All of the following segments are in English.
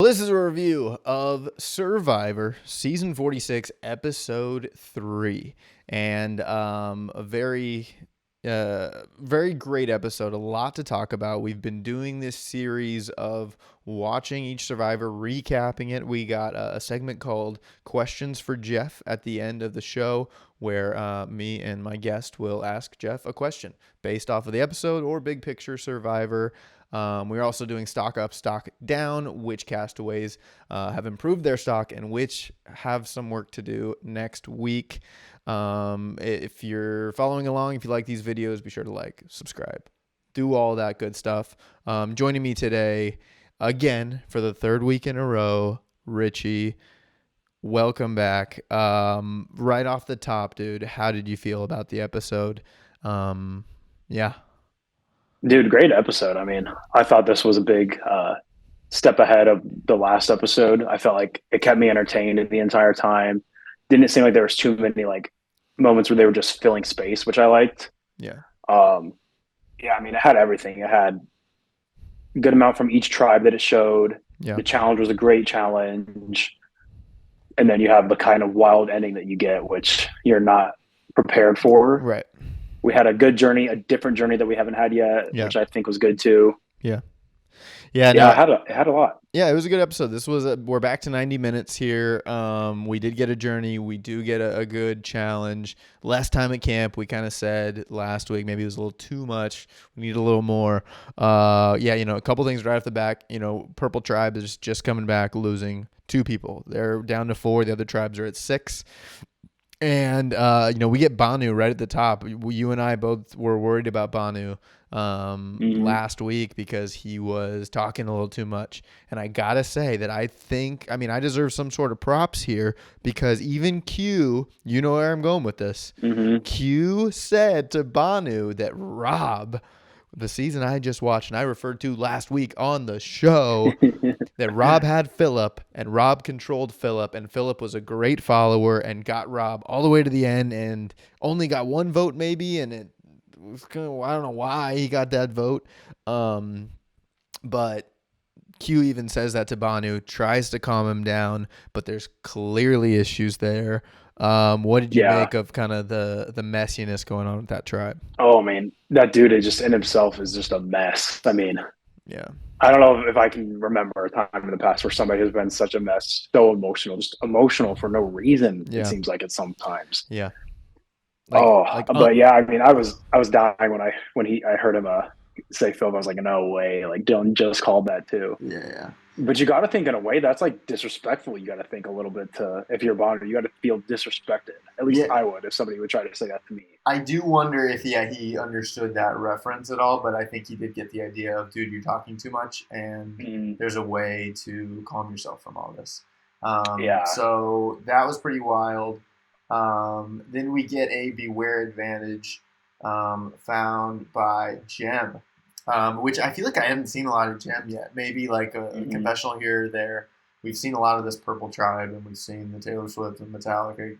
this is a review of Survivor Season 46, Episode 3. And a very great episode. A lot to talk about. We've been doing this series of watching each Survivor, recapping it. We got a segment called Questions for Jeff at the end of the show, where me and my guest will ask Jeff a question based off of the episode or big picture Survivor. We're also doing stock up, stock down, which castaways have improved their stock and which have some work to do next week. If you're following along, if you like these videos, be sure to like, subscribe, do all that good stuff. Joining me today, again, for the third week in a row, Richie. Welcome back. Right off the top, dude, how did you feel about the episode? Yeah. Dude, great episode. I mean, I thought this was a big step ahead of the last episode. I felt like it kept me entertained the entire time. Didn't seem like there was too many like moments where they were just filling space, which I liked. Yeah. Yeah, I mean, it had everything. It had a good amount from each tribe that it showed. Yeah. The challenge was a great challenge. And then you have the kind of wild ending that you get, which you're not prepared for. Right. We had a good journey, a different journey that we haven't had yet, Yeah. which I think was good too. Yeah. Yeah, No, it had a lot. yeah, it was a good episode. We're back to 90 minutes here. We did get a journey. We do get a good challenge. Last time at camp, we kind of said last week maybe it was a little too much. We need a little more. A couple things right off the back. Purple Tribe is just coming back, losing 2 people. They're down to 4. The other tribes are at 6. And, we get Banu right at the top. You and I both were worried about Banu last week because he was talking a little too much. And I got to say that I deserve some sort of props here because even Q, you know where I'm going with this. Mm-hmm. Q said to Banu that Rob, the season I just watched and I referred to last week on the show, that Rob had Phillip and Rob controlled Phillip, and Phillip was a great follower and got Rob all the way to the end and only got 1 vote maybe, and it was kind of, I don't know why he got that vote. But Q even says that to Banu, tries to calm him down, but there's clearly issues there. What did you make of kind of the messiness going on with that tribe? Oh man, that dude is just in himself is just a mess. I mean, Yeah. I don't know if I can remember a time in the past where somebody has been such a mess, so emotional, just emotional for no reason. Yeah. It seems like it sometimes. Yeah. But yeah, I mean, I was dying when I heard him say Phil. I was like, no way, like don't just call that too. Yeah. But you got to think in a way that's like disrespectful. You got to think a little bit if you're a Bonder, you got to feel disrespected. At least I would if somebody would try to say that to me. I do wonder if he understood that reference at all, but I think he did get the idea of, dude, you're talking too much, and there's a way to calm yourself from all this. So that was pretty wild. Then we get a beware advantage found by Jem. Which I feel like I haven't seen a lot of Jem yet. Maybe like a confessional here or there. We've seen a lot of this Purple Tribe, and we've seen the Taylor Swift and Metallica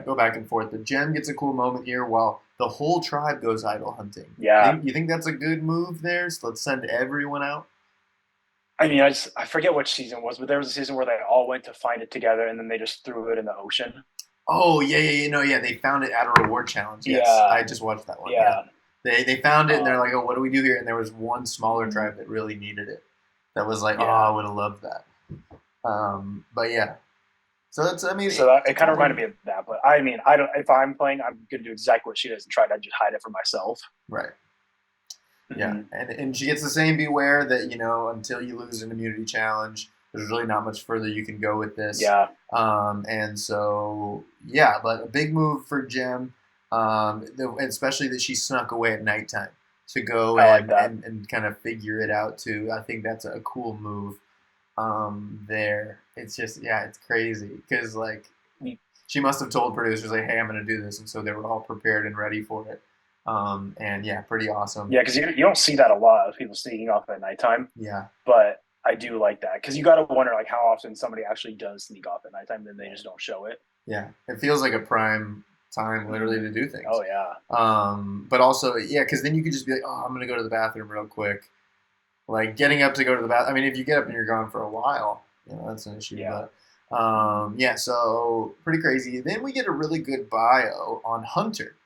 go back and forth. But Jem gets a cool moment here while the whole tribe goes idol hunting. Yeah. You think that's a good move there? So let's send everyone out? I mean, I forget which season it was, but there was a season where they all went to find it together, and then they just threw it in the ocean. Oh, yeah. They found it at a reward challenge. Yes, I just watched that one. Yeah. They found it, and they're like, oh, what do we do here? And there was one smaller tribe that really needed it. That was like, I would have loved that. But yeah. So that's, it kind of reminded me of that. But I mean, if I'm playing, I'm going to do exactly what she does and try to just hide it from myself. Right. Yeah. And she gets the same beware that, until you lose an immunity challenge, there's really not much further you can go with this. Yeah. And so, yeah, but a big move for Jem. Especially that she snuck away at nighttime to go and kind of figure it out too. I think that's a cool move there. It's just, it's crazy because like she must have told producers like, hey, I'm going to do this. And so they were all prepared and ready for it. And yeah, pretty awesome. Yeah, because you don't see that a lot of people sneaking off at nighttime. Yeah. But I do like that because you got to wonder like how often somebody actually does sneak off at nighttime, then they just don't show it. Yeah, it feels like a prime time literally to do things. Oh yeah. But also, because then you could just be like, oh, I'm gonna go to the bathroom real quick. Like getting up to go to the bathroom. I mean, if you get up and you're gone for a while, that's an issue. Yeah. But yeah, so pretty crazy. Then we get a really good bio on Hunter,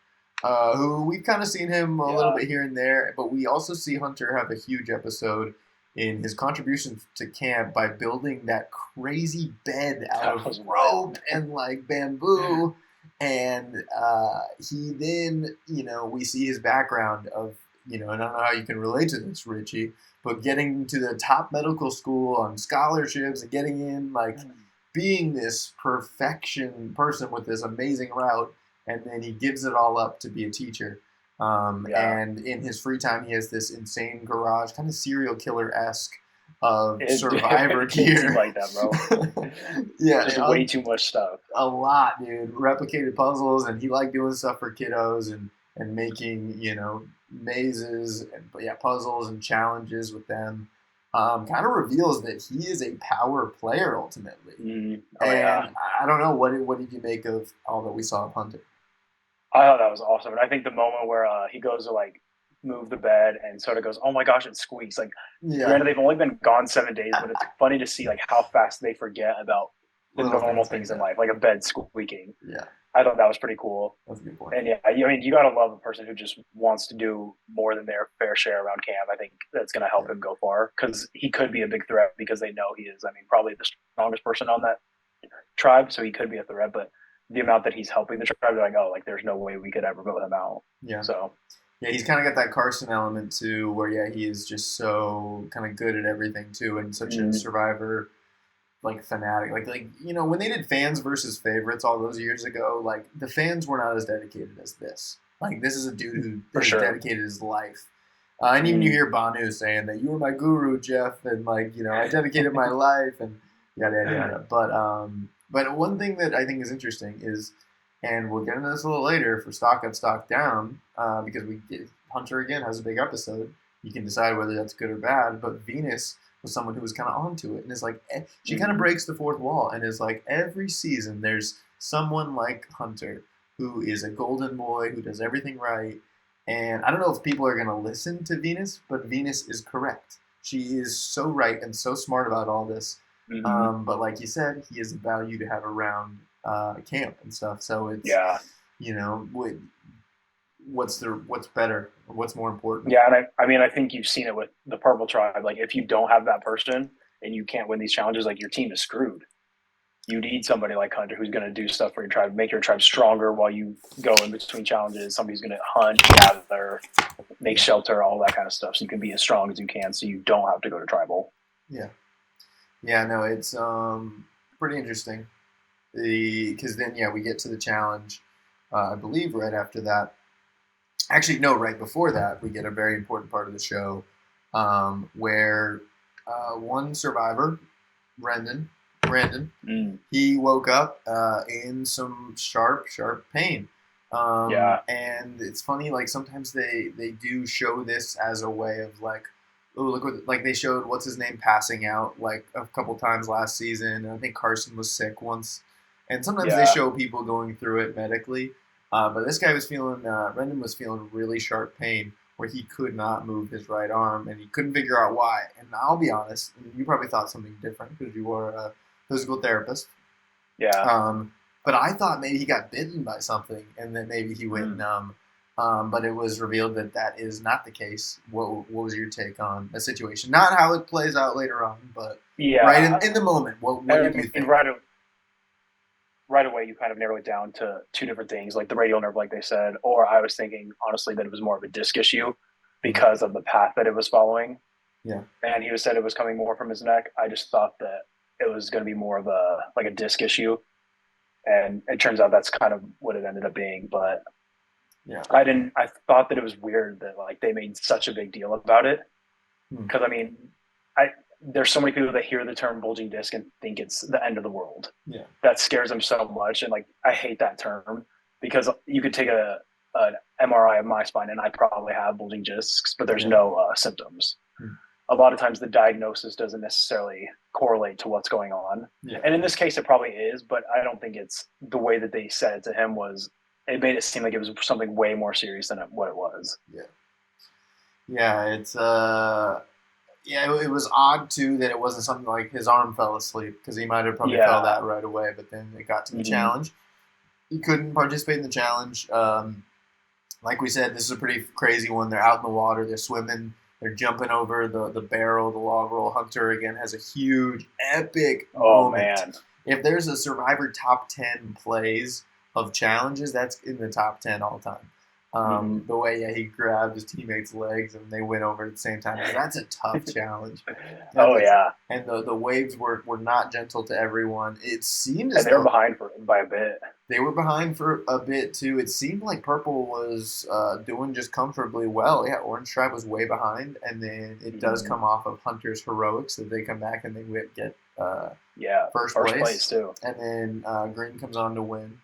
who we've kind of seen him a little bit here and there, but we also see Hunter have a huge episode in his contribution to camp by building that crazy bed out of rope and like bamboo. And he then, we see his background of, and I don't know how you can relate to this, Richie, but getting to the top medical school on scholarships and getting in, like being this perfection person with this amazing route, and then he gives it all up to be a teacher. And in his free time, he has this insane garage, kind of serial killer-esque of Survivor gear. Like that, bro. Yeah, just way too much stuff. A lot, dude. Replicated puzzles, and he liked doing stuff for kiddos and making mazes and puzzles and challenges with them. Kind of reveals that he is a power player ultimately. I don't know, what did you make of all that we saw of Hunter? I thought that was awesome, and I think the moment where he goes to like move the bed and sort of goes, "Oh my gosh, it squeaks!" Like, granted, they've only been gone 7 days, but it's funny to see like how fast they forget about the normal things in life, like a bed squeaking. Yeah, I thought that was pretty cool. That's a good point. And you gotta love a person who just wants to do more than their fair share around camp. I think that's gonna help him go far because he could be a big threat because they know he is. I mean, probably the strongest person on that tribe, so he could be a threat, but the amount that he's helping the tribe, they're like, oh, like there's no way we could ever vote him out. Yeah. So yeah, he's kind of got that Carson element too, where he is just so kind of good at everything too, and such a Survivor like fanatic. Like when they did fans versus favorites all those years ago, like the fans were not as dedicated as this. Like this is a dude who dedicated his life. And even you hear Banu saying that you were my guru, Jeff, and like I dedicated my life and yada yada yada. But one thing that I think is interesting is, and we'll get into this a little later for Stock Up, Stock Down, because Hunter again has a big episode. You can decide whether that's good or bad. But Venus was someone who was kind of onto it and is like, she kind of breaks the fourth wall and is like, every season there's someone like Hunter who is a golden boy who does everything right. And I don't know if people are going to listen to Venus, but Venus is correct. She is so right and so smart about all this. But like you said, he is a value to have around camp and stuff. So it's what's better, what's more important? Yeah, and I think you've seen it with the Purple Tribe. Like if you don't have that person and you can't win these challenges, like your team is screwed. You need somebody like Hunter who's going to do stuff for your tribe, make your tribe stronger while you go in between challenges. Somebody's going to hunt, gather, make shelter, all that kind of stuff, so you can be as strong as you can, so you don't have to go to tribal. Yeah, no, it's pretty interesting. Because then, we get to the challenge, I believe right after that. Actually, no, right before that, we get a very important part of the show where one survivor, Brandon, he woke up in some sharp pain. And it's funny, like sometimes they do show this as a way of like, oh, look what, like they showed what's his name passing out like a couple times last season. I think Carson was sick once, and sometimes they show people going through it medically. But this guy was Brendan was feeling really sharp pain where he could not move his right arm and he couldn't figure out why. And I'll be honest, you probably thought something different because you were a physical therapist. Yeah. But I thought maybe he got bitten by something and then maybe he went numb. But it was revealed that is not the case. What was your take on the situation? Not how it plays out later on, but right in the moment. What did you think? Right away, you kind of narrow it down to two different things, like the radial nerve, like they said, or I was thinking, honestly, that it was more of a disc issue because of the path that it was following. Yeah. And he said it was coming more from his neck. I just thought that it was going to be more of a disc issue. And it turns out that's kind of what it ended up being. But I thought that it was weird that like they made such a big deal about it. Because there's so many people that hear the term bulging disc and think it's the end of the world. Yeah. That scares them so much. And like, I hate that term because you could take an MRI of my spine and I probably have bulging discs, but there's no symptoms. A lot of times the diagnosis doesn't necessarily correlate to what's going on. Yeah. And in this case, it probably is, but I don't think it's the way that they said it to him it made it seem like it was something way more serious than what it was. Yeah. Yeah. It's, Yeah, it was odd too that it wasn't something like his arm fell asleep, because he might have probably felt that right away. But then it got to the challenge. He couldn't participate in the challenge. Like we said, this is a pretty crazy one. They're out in the water. They're swimming. They're jumping over the barrel, the log roll. Hunter, again, has a huge, epic moment. Man. If there's a Survivor top 10 plays of challenges, that's in the top 10 all time. The way he grabbed his teammates' legs and they went over at the same time. That's a tough challenge. And the waves were not gentle to everyone. It seemed as they were behind by a bit. They were behind for a bit too. It seemed like Purple was doing just comfortably well. Yeah, Orange Tribe was way behind, and then it does come off of Hunter's heroics that they come back and they get first place too. And then Green comes on to win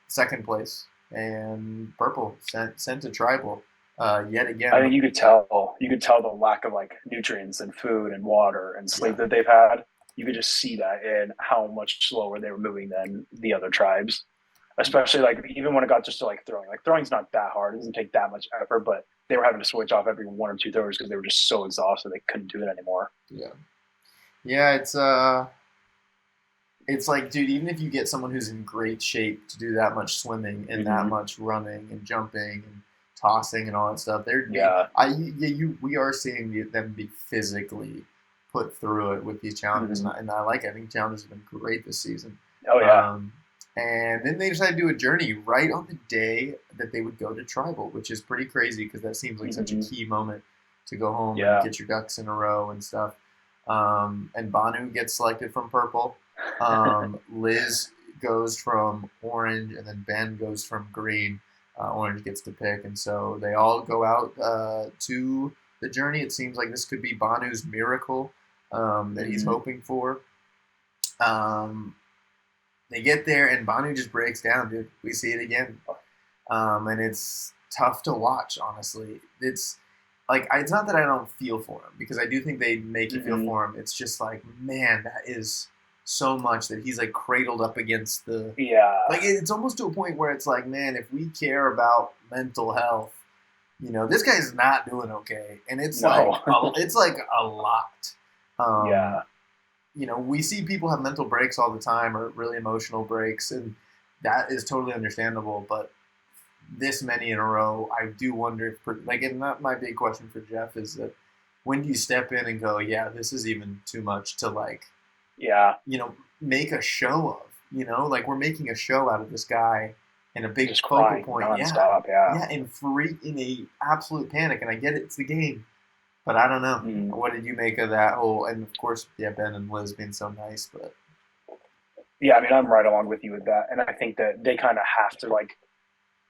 second place. And Purple sent to Tribal yet again. I think you could tell the lack of like nutrients and food and water and sleep that they've had. You could just see that in how much slower they were moving than the other tribes. Especially like even when it got just to like throwing. Like throwing's not that hard; it doesn't take that much effort. But they were having to switch off every one or two throwers because they were just so exhausted they couldn't do it anymore. Yeah. It's like, dude, even if you get someone who's in great shape to do that much swimming and that much running and jumping and tossing and all that stuff, we are seeing them be physically put through it with these challenges, and I like it. I think challenges have been great this season. And then they decided to do a journey right on the day that they would go to Tribal, which is pretty crazy because that seems like such a key moment to go home and get your ducks in a row and stuff. And Banu gets selected from Purple. Liz goes from Orange, and then Ben goes from Green. Orange gets to pick, and so they all go out to the journey. It seems like this could be Banu's miracle that he's hoping for. They get there, and Banu just breaks down, dude. We see it again. And it's tough to watch, honestly. It's like, it's not that I don't feel for him, because I do think they make you feel for him. It's just like, man, that is so much that he's like cradled up against the like it's almost to a point where it's like, man, if we care about mental health, this guy's not doing okay, and it's like a lot. We see people have mental breaks all the time, or really emotional breaks, and that is totally understandable, but this many in a row, I do wonder if, and that my big question for Jeff is that, when do you step in and go, this is even too much to make a show of, like we're making a show out of this guy and a big just focal point. Nonstop, in a absolute panic. And I get it's the game, but I don't know. What did you make of that whole, and of course, Ben and Liz being so nice, but. Yeah, I mean, I'm right along with you with that. And I think that they kind of have to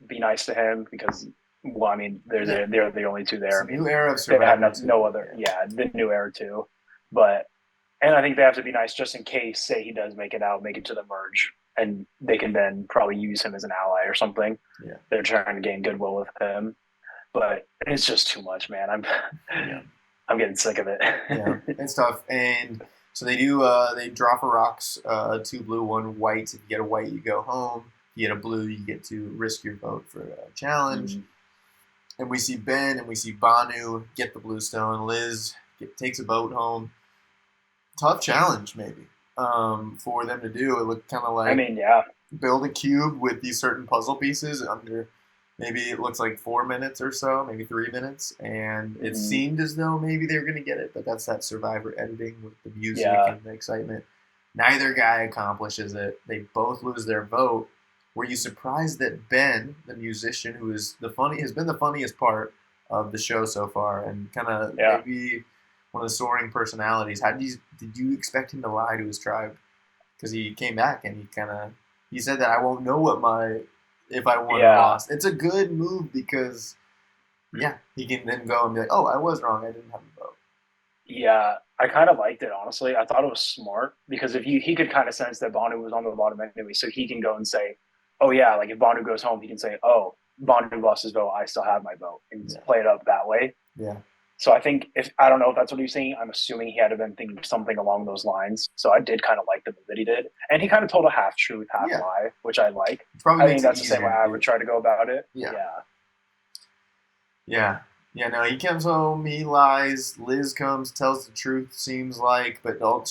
be nice to him because, well, I mean, they're the only two there. It's a new era of Survivor. They have no other. Yeah, the new era too. And I think they have to be nice just in case, say he does make it to the merge, and they can then probably use him as an ally or something. Yeah. They're trying to gain goodwill with him. But it's just too much, man. I'm getting sick of it. Yeah, it's tough. And so they do, they draw for rocks, 2 blue, 1 white. If you get a white, you go home. If you get a blue, you get to risk your vote for a challenge. And we see Ben and we see Banu get the blue stone. Liz takes a boat home. Tough challenge, maybe, for them to do. It looked kind of like, build a cube with these certain puzzle pieces under, maybe it looks like 4 minutes or so, maybe 3 minutes, and it seemed as though maybe they were going to get it, but that's that Survivor editing with the music and the excitement. Neither guy accomplishes it. They both lose their vote. Were you surprised that Ben, the musician, who is has been the funniest part of the show so far, and kind of maybe one of the soaring personalities, did you expect him to lie to his tribe? Because he came back and he said that I won't know if I won or lost. It's a good move because he can then go and be like, oh, I was wrong, I didn't have a vote. Yeah, I kind of liked it, honestly. I thought it was smart because if he could kind of sense that Banu was on the bottom anyway, so he can go and say, oh yeah, like if Banu goes home, he can say, oh, Banu lost his vote, I still have my vote, and play it up that way. Yeah. So I think I don't know if that's what he's saying. I'm assuming he had to been thinking something along those lines. So I did kind of like the move that he did, and he kind of told a half truth, half lie, which I like. I think that's the same way I would try to go about it. Yeah. Yeah, no, he comes home, he lies. Liz comes, tells the truth, seems like, but for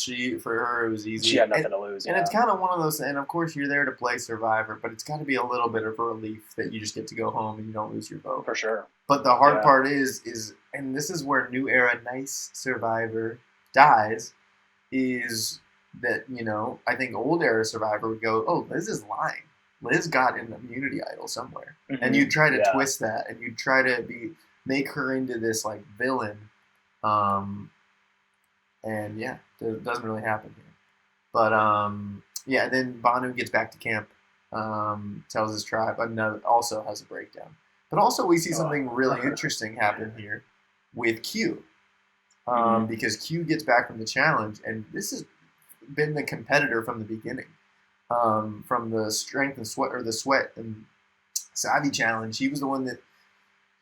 her, it was She easy. had nothing to lose. And Yeah, it's kind of one of those, and of course, you're there to play Survivor, but it's got to be a little bit of a relief that you just get to go home and you don't lose your vote. for sure. But the hard Yeah. part and this is where New Era Nice Survivor dies, is that, I think Old Era Survivor would go, oh, Liz is lying. Liz got an immunity idol somewhere. And you try to twist that, and you try to make her into this like villain. And yeah, it doesn't really happen here. But yeah, then Banu gets back to camp, tells his tribe, and also has a breakdown. But also we see something really interesting happen here with Q. Because Q gets back from the challenge, and this has been the competitor from the beginning. From the strength and sweat, or the sweat and savvy challenge, he was the one that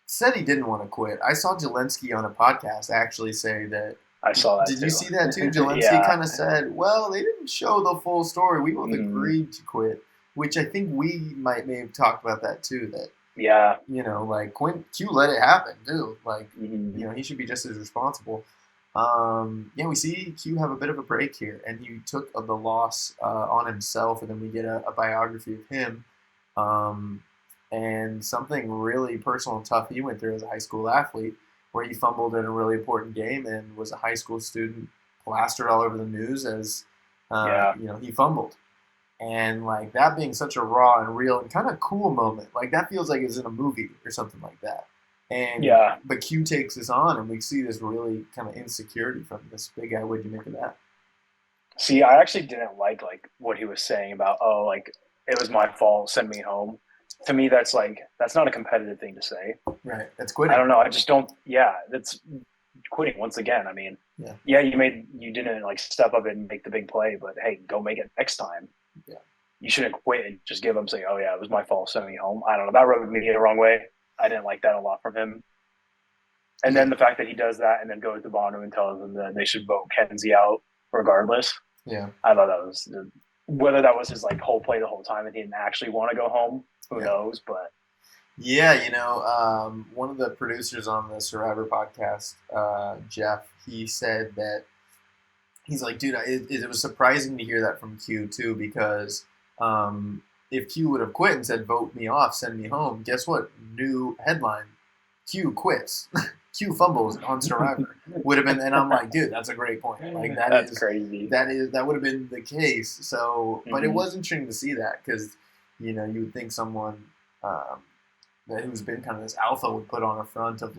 said he didn't want to quit. I saw Zelensky on a podcast actually say that. I saw that. Did you see that too? Zelensky kind of said, "Well, they didn't show the full story. We both agreed to quit," which I think we may have talked about that too. That like Q let it happen too. Like he should be just as responsible. We see Q have a bit of a break here, and he took the loss on himself, and then we get a biography of him, and something really personal and tough he went through as a high school athlete, where he fumbled in a really important game and was a high school student plastered all over the news as he fumbled. And like that being such a raw and real and kind of cool moment, like that feels like it's in a movie or something like that. And but Q takes this on, and we see this really kind of insecurity from this big guy. What do you make of that? See, I actually didn't like what he was saying about it was my fault, send me home. To me, that's not a competitive thing to say. Right, that's quitting. I don't know. I just don't. Yeah, that's quitting once again. I mean, you didn't step up and make the big play, but hey, go make it next time. Yeah, you shouldn't quit and just give him say, oh yeah, it was my fault, send me home. I don't know. That rubbed me the wrong way. I didn't like that a lot from him. And then the fact that he does that and then goes to Bono and tells them that they should vote Kenzie out regardless. Yeah, I thought that was whether that was his whole play the whole time and he didn't actually want to go home. Who knows? But one of the producers on the Survivor podcast, Jeff, he said that he's like, dude, it was surprising to hear that from Q too, because if Q would have quit and said, vote me off, send me home, guess what? New headline, Q quits. Q fumbles on Survivor would have been, and I'm like, dude, that's a great point. Like that's crazy. That would have been the case. So, but it was interesting to see that, because you would think someone who's been kind of this alpha would put on a front of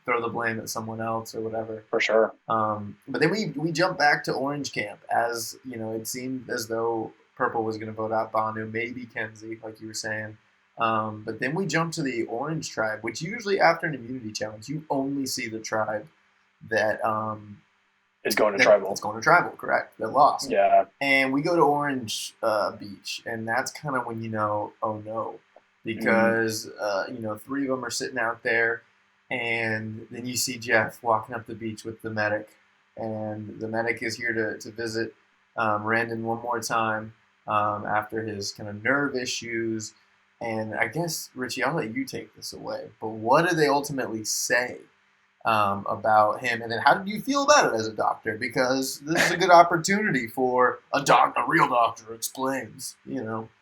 throw the blame at someone else or whatever. For sure. But then we jump back to Orange Camp, as it seemed as though Purple was going to vote out Banu, maybe Kenzie, like you were saying. But then we jump to the Orange tribe, which usually after an immunity challenge, you only see the tribe that is going to tribal. It's going to tribal, correct? That lost. Yeah. And we go to Orange Beach, and that's kind of when oh no, because three of them are sitting out there, and then you see Jeff walking up the beach with the medic, and the medic is here to visit Randon one more time after his kind of nerve issues. And I guess, Richie, I'll let you take this away. But what do they ultimately say about him? And then how did you feel about it as a doctor? Because this is a good opportunity for a real doctor explains,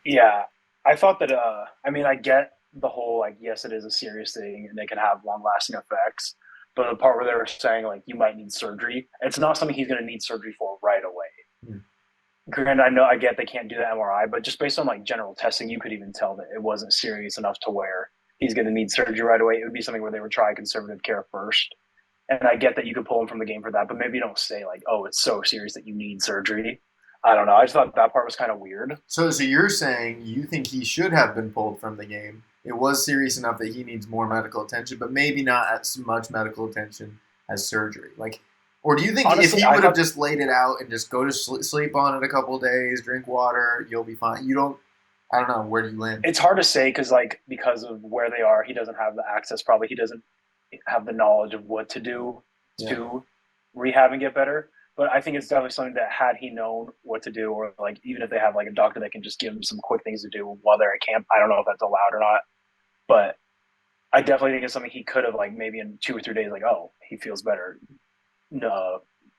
Yeah. I thought that, I get the whole, yes, it is a serious thing and they can have long-lasting effects. But the part where they were saying, you might need surgery, it's not something he's going to need surgery for right away. Granted, I get they can't do the MRI, but just based on general testing, you could even tell that it wasn't serious enough to where he's going to need surgery right away. It would be something where they would try conservative care first. And I get that you could pull him from the game for that, but maybe don't say oh, it's so serious that you need surgery. I don't know. I just thought that part was kind of weird. So you're saying you think he should have been pulled from the game. It was serious enough that he needs more medical attention, but maybe not as much medical attention as surgery. Or do you think if he would have just laid it out and just go to sleep on it a couple of days, drink water, you'll be fine? I don't know. Where do you land? It's hard to say because of where they are, he doesn't have the access. Probably he doesn't have the knowledge of what to do to rehab and get better. But I think it's definitely something that had he known what to do, or even if they have a doctor that can just give him some quick things to do while they're at camp. I don't know if that's allowed or not, but I definitely think it's something he could have, like, maybe in 2 or 3 days, like, oh, he feels better.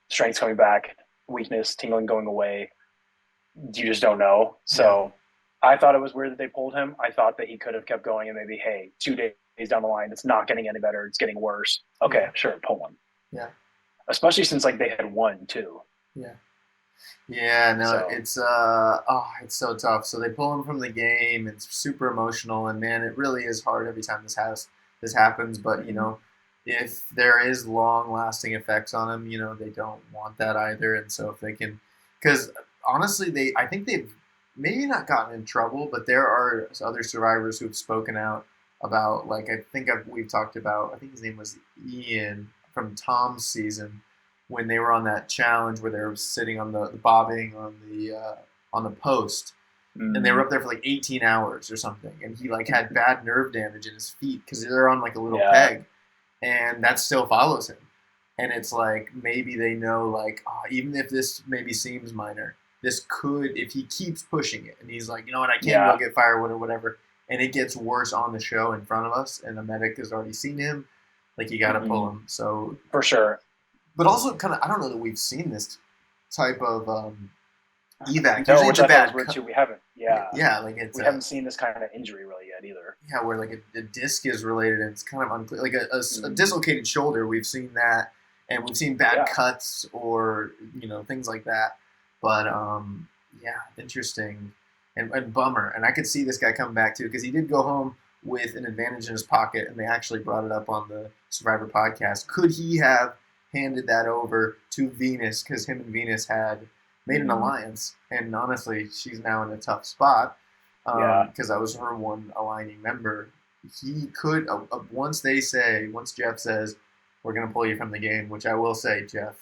Strength's coming back, weakness, tingling going away. You just don't know. So I thought it was weird that they pulled him. I thought that he could have kept going and maybe, hey, 2 days down the line, it's not getting any better. It's getting worse. Okay, sure, pull him. Yeah. Especially since, like, they had won too. Yeah. Yeah, no, it's so tough. So they pull him from the game. It's super emotional, and man, it really is hard every time this happens. But you know, if there is long-lasting effects on him, you know, they don't want that either. And so if they can, because honestly, I think they've maybe not gotten in trouble, but there are other survivors who have spoken out about, like, we've talked about. I think his name was Ian from Tom's season, when they were on that challenge where they were sitting on the bobbing on the post, and they were up there for like 18 hours or something, and he like had bad nerve damage in his feet because they're on like a little peg, and that still follows him. And it's like, maybe they know, like, even if this maybe seems minor, this could, if he keeps pushing it, and he's like, you know what, I can't go get firewood or whatever, and it gets worse on the show in front of us, and the medic has already seen him, like, you got to pull him. So for sure. But also, kind of, I don't know that we've seen this type of evac. No, which I thought was weird too. We haven't. Yeah, like we haven't seen this kind of injury really yet either. Yeah, where like a disc is related and it's kind of unclear. Like a dislocated shoulder, we've seen that, and we've seen bad cuts or, you know, things like that. But yeah, interesting and bummer. And I could see this guy coming back too, because he did go home with an advantage in his pocket, and they actually brought it up on the Survivor podcast. Could he have handed that over to Venus, because him and Venus had made an alliance, and honestly, she's now in a tough spot because I was her one aligning member. He could, once Jeff says, we're going to pull you from the game, which I will say, Jeff,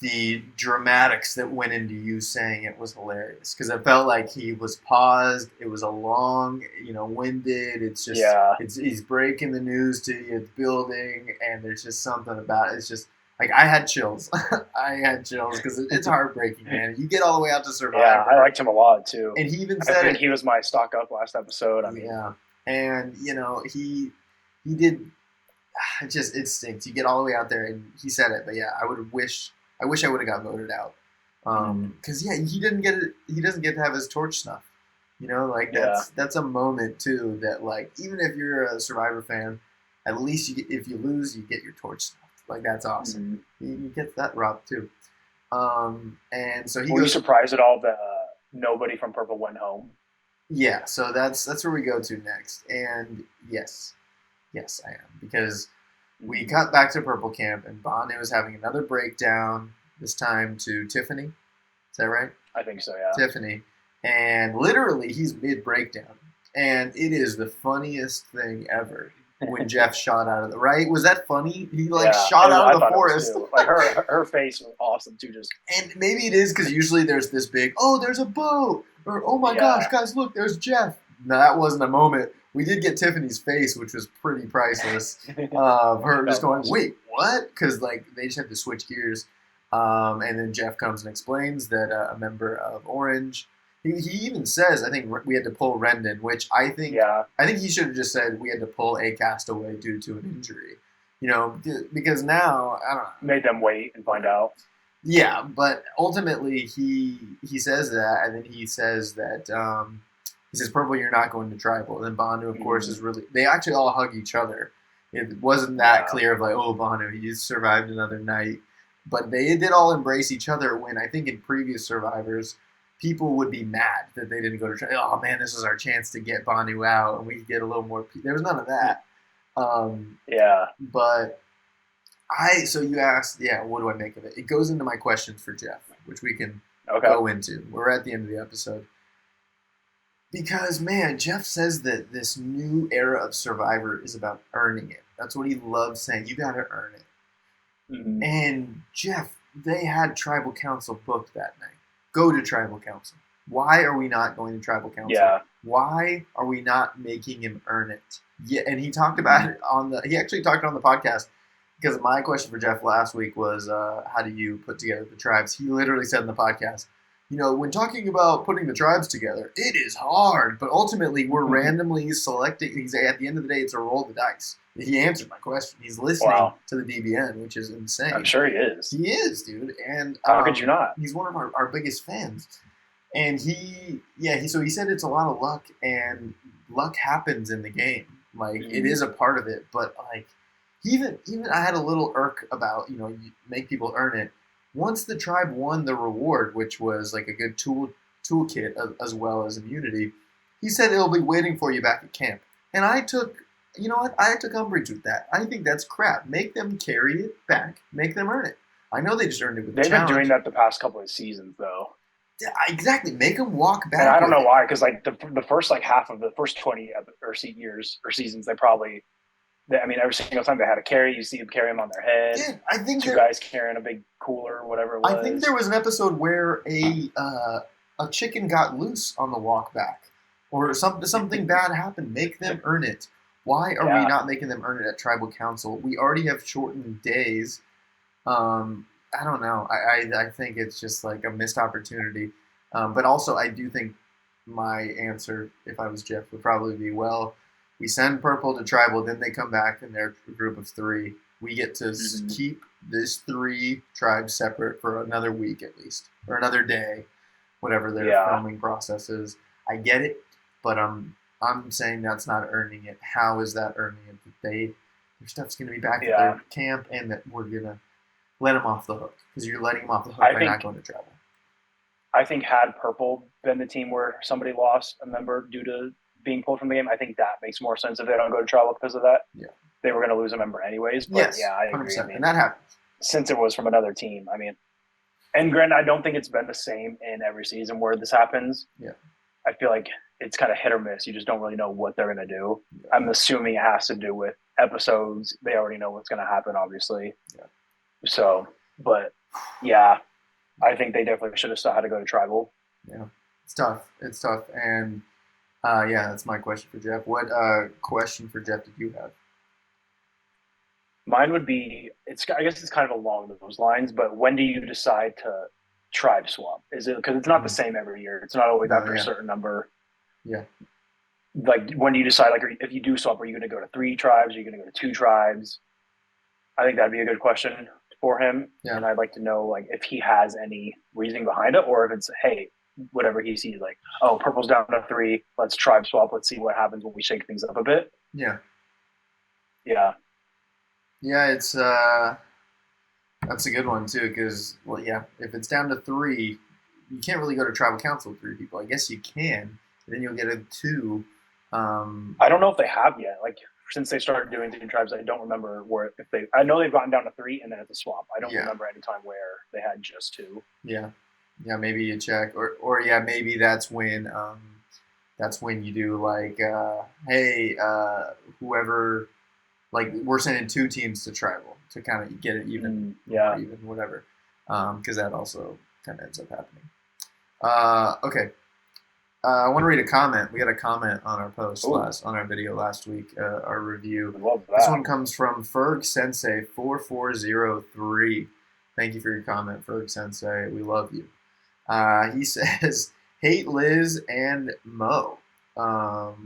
the dramatics that went into you saying it was hilarious, because it felt like he was paused. It was a long, winded. It's just, he's breaking the news to you. It's building, and there's just something about it. It's just like, I had chills. I had chills because it's heartbreaking, man. You get all the way out to Survivor. Yeah, I liked him a lot too. And he even said, I think he was my stock up last episode. And he did. It stinks. You get all the way out there, and he said it. But yeah, I wish I would have got voted out. Because he didn't get it. He doesn't get to have his torch snuffed. That's a moment too. That, like, even if you're a Survivor fan, at least if you lose, you get your torch snuffed. Like, that's awesome. He gets that robbed too. And so Were you surprised at all that nobody from Purple went home? Yeah. So that's where we go to next. And yes, I am, because we got back to Purple Camp, and Banu is having another breakdown, this time to Tiffany. Is that right? I think so, yeah. Tiffany. And literally, he's mid-breakdown. And it is the funniest thing ever when Jeff shot out of the... Right? Was that funny? He, shot out of the forest. Like, her face was awesome, too. And maybe it is because usually there's this big, oh, there's a boat! Or, oh my gosh, guys, look, there's Jeff. No, that wasn't a moment. We did get Tiffany's face, which was pretty priceless, of her just going, wait, what? Because, like, they just had to switch gears. And then Jeff comes and explains that a member of Orange, he even says, I think we had to pull Rendon, which I think he should have just said we had to pull a castaway due to an injury. Because now, I don't know. Made them wait and find out. Yeah, but ultimately he says that, and then he says that... he says, Purple, you're not going to Tribal. And then Banu, of course, is really... They actually all hug each other. It wasn't that clear of like, oh, Banu, he survived another night. But they did all embrace each other when I think in previous Survivors, people would be mad that they didn't go to Tribal. Oh, man, this is our chance to get Banu out, and we could get a little more... There was none of that. But so you asked, what do I make of it? It goes into my questions for Jeff, which we can go into. We're at the end of the episode. Because, man, Jeff says that this new era of Survivor is about earning it. That's what he loves saying. You got to earn it. Mm-hmm. And, Jeff, they had Tribal Council booked that night. Go to Tribal Council. Why are we not going to Tribal Council? Yeah. Why are we not making him earn it? Yeah, and he talked about it he actually talked on the podcast, because my question for Jeff last week was, how do you put together the tribes? He literally said in the podcast, when talking about putting the tribes together, it is hard, but ultimately we're randomly selecting. At the end of the day, it's a roll of the dice. He answered my question. He's listening to the DBN, which is insane. I'm sure he is. He is, dude. And how could you not? He's one of our biggest fans. And he said it's a lot of luck, and luck happens in the game. Like, it is a part of it, but like, even I had a little irk about, you make people earn it. Once the tribe won the reward, which was like a good toolkit as well as immunity, he said it'll be waiting for you back at camp. And I took umbrage with that. I think that's crap. Make them carry it back. Make them earn it. I know they just earned it with the challenge. They've been doing that the past couple of seasons, though. Yeah, exactly. Make them walk back. And I don't know why, because like the first half of the first 20 years or seasons, every single time they had a carry, you see them carry them on their head. Yeah, I think two guys carrying a big cooler or whatever it was. I think there was an episode where a chicken got loose on the walk back, or something bad happened. Make them earn it. Why are we not making them earn it at Tribal Council? We already have shortened days. I don't know. I think it's just like a missed opportunity. But also, I do think my answer, if I was Jeff, would probably be, well, we send Purple to Tribal, then they come back and they're a group of 3. We get to keep this 3 tribes separate for another week at least, or another day, whatever their filming process is. I get it, but I'm saying that's not earning it. How is that earning it? That their stuff's going to be back at their camp, and that we're going to let them off the hook, because you're letting them off the hook by not going to Tribal. I think had Purple been the team where somebody lost a member due to being pulled from the game, I think that makes more sense if they don't go to Tribal because of that. Yeah. They were going to lose a member anyways. But yes, I agree. 100%. And that happens. Since it was from another team, and granted, I don't think it's been the same in every season where this happens. Yeah. I feel like it's kind of hit or miss. You just don't really know what they're going to do. Yeah. I'm assuming it has to do with episodes. They already know what's going to happen, obviously. Yeah. So, but yeah, I think they definitely should have still had to go to Tribal. Yeah. It's tough. And that's my question for Jeff. What question for Jeff did you have? Mine would be, I guess it's kind of along those lines, but when do you decide to tribe swap? Is it because it's not the same every year? It's not always after a certain number. Yeah. Like, when do you decide, like, if you do swap, are you going to go to 3 tribes? Are you going to go to 2 tribes? I think that'd be a good question for him. Yeah. And I'd like to know, like, if he has any reasoning behind it, or if it's, hey, whatever he sees, like, oh, Purple's down to 3, let's tribe swap. Let's see what happens when we shake things up a bit. Yeah. Yeah. Yeah, it's that's a good one too, because if it's down to 3, you can't really go to Tribal Council with 3 people. I guess you can, then you'll get a 2. I don't know if they have yet. Like, since they started doing 2 tribes, I don't remember I know they've gotten down to 3 and then it's a swap. I don't remember any time where they had just 2. Yeah, maybe you check, or maybe that's when you do like, hey, whoever. Like, we're sending 2 teams to Tribal to kind of get it even, even whatever, because that also kind of ends up happening. Okay, I want to read a comment. We got a comment on our post on our video last week, our review. This one comes from Ferg Sensei 4403. Thank you for your comment, Ferg Sensei. We love you. He says, hate Liz and Mo,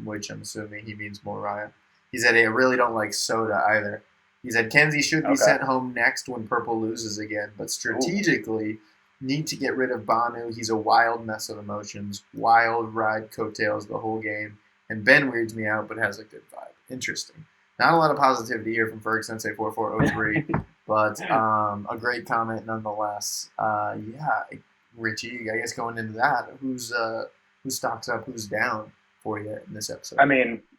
which I'm assuming he means Moriah. He said, hey, I really don't like Soda either. He said, Kenzie should be sent home next when Purple loses again, but strategically need to get rid of Banu. He's a wild mess of emotions, wild ride coattails the whole game, and Ben weirds me out but has a good vibe. Interesting. Not a lot of positivity here from Ferg Sensei 4403, but a great comment nonetheless. Richie, I guess going into that, who stocks up, who's down for you in this episode?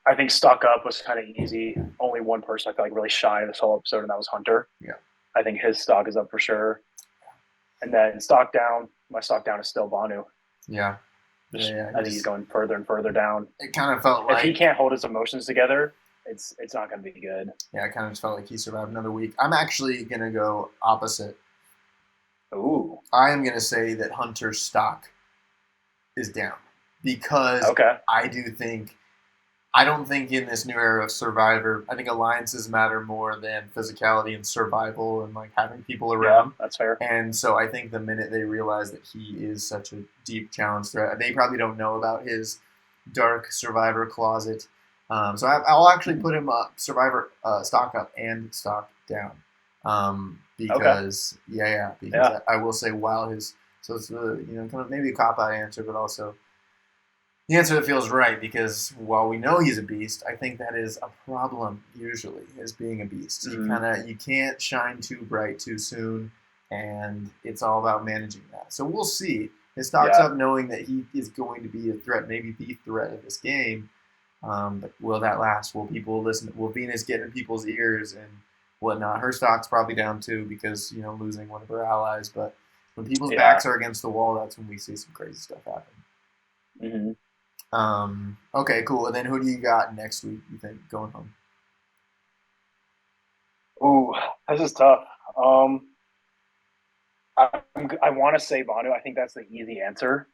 I think stock up was kind of easy. Only one person I feel like really shined this whole episode, and that was Hunter. Yeah. I think his stock is up for sure. And then stock down, my stock down is still Banu. Yeah. I think he's going further and further down. It kind of felt like, if he can't hold his emotions together, it's not going to be good. Yeah, it kind of just felt like he survived another week. I'm actually going to go opposite. Ooh. I am going to say that Hunter's stock is down because I do think I don't think in this new era of Survivor, I think alliances matter more than physicality and survival and like having people around. Yeah, that's fair. And so I think the minute they realize that he is such a deep challenge threat, they probably don't know about his dark Survivor closet. So I'll actually put him Survivor stock up and stock down. Because because I will say while his so it's the kind of maybe a cop out answer, but also the answer that feels right, because while we know he's a beast, I think that is a problem usually, is being a beast. Mm-hmm. You can't shine too bright too soon, and it's all about managing that. So we'll see. His stock's up knowing that he is going to be a threat, maybe the threat of this game. But will that last? Will people listen? Will Venus get in people's ears and whatnot? Her stock's probably down too because, losing one of her allies. But when people's backs are against the wall, that's when we see some crazy stuff happen. Mm-hmm. Okay, cool. And then who do you got next week, you think, going home? Ooh, this is tough. I want to say Banu. I think that's the easy answer.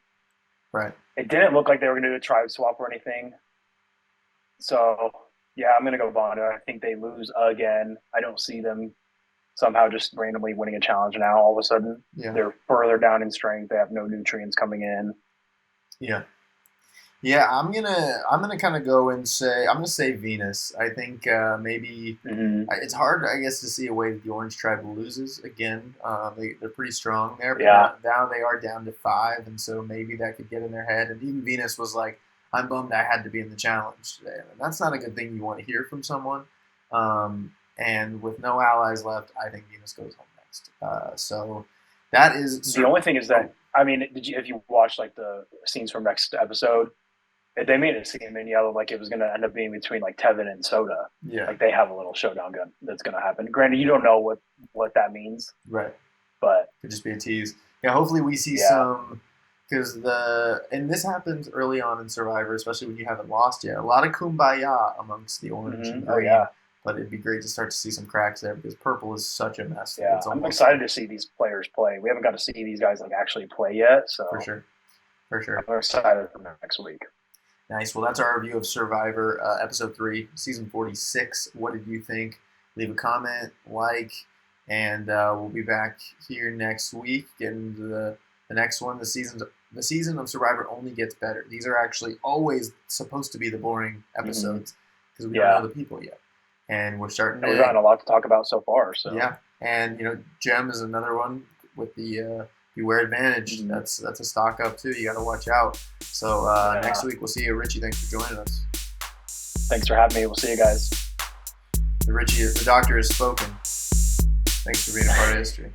Right. It didn't look like they were going to do a tribe swap or anything. So, yeah, I'm going to go Banu. I think they lose again. I don't see them somehow just randomly winning a challenge now all of a sudden. Yeah. They're further down in strength. They have no nutrients coming in. Yeah. Yeah, I'm gonna kind of go and say I'm gonna say Venus. I think maybe it's hard, I guess, to see a way that the Orange Tribe loses again. They're pretty strong there, but now they are down to 5, and so maybe that could get in their head. And even Venus was like, "I'm bummed I had to be in the challenge today." And that's not a good thing you want to hear from someone. And with no allies left, I think Venus goes home next. So that is the only thing is that if you watch like the scenes from next episode? They made it seem in yellow like it was going to end up being between like Tevin and Soda. Yeah. Like they have a little showdown gun that's going to happen. Granted, you don't know what that means. Right. But could just be a tease. Yeah. Hopefully we see some, because and this happens early on in Survivor, especially when you haven't lost yet. A lot of kumbaya amongst the orange and green. But it'd be great to start to see some cracks there because purple is such a mess. Yeah. I'm excited to see these players play. We haven't got to see these guys like actually play yet. So for sure. I'm excited for next week. Nice. Well, that's our review of Survivor, Episode 3, Season 46. What did you think? Leave a comment, like, and we'll be back here next week, getting into the next one. The season of Survivor only gets better. These are actually always supposed to be the boring episodes because we don't know the people yet. And we're starting to... We've gotten a lot to talk about so far. So yeah. And, Gem is another one with the... Beware Advantage. That's a stock up too. You got to watch out. So next week we'll see you, Richie. Thanks for joining us. Thanks for having me. We'll see you guys. The doctor has spoken. Thanks for being a part of history.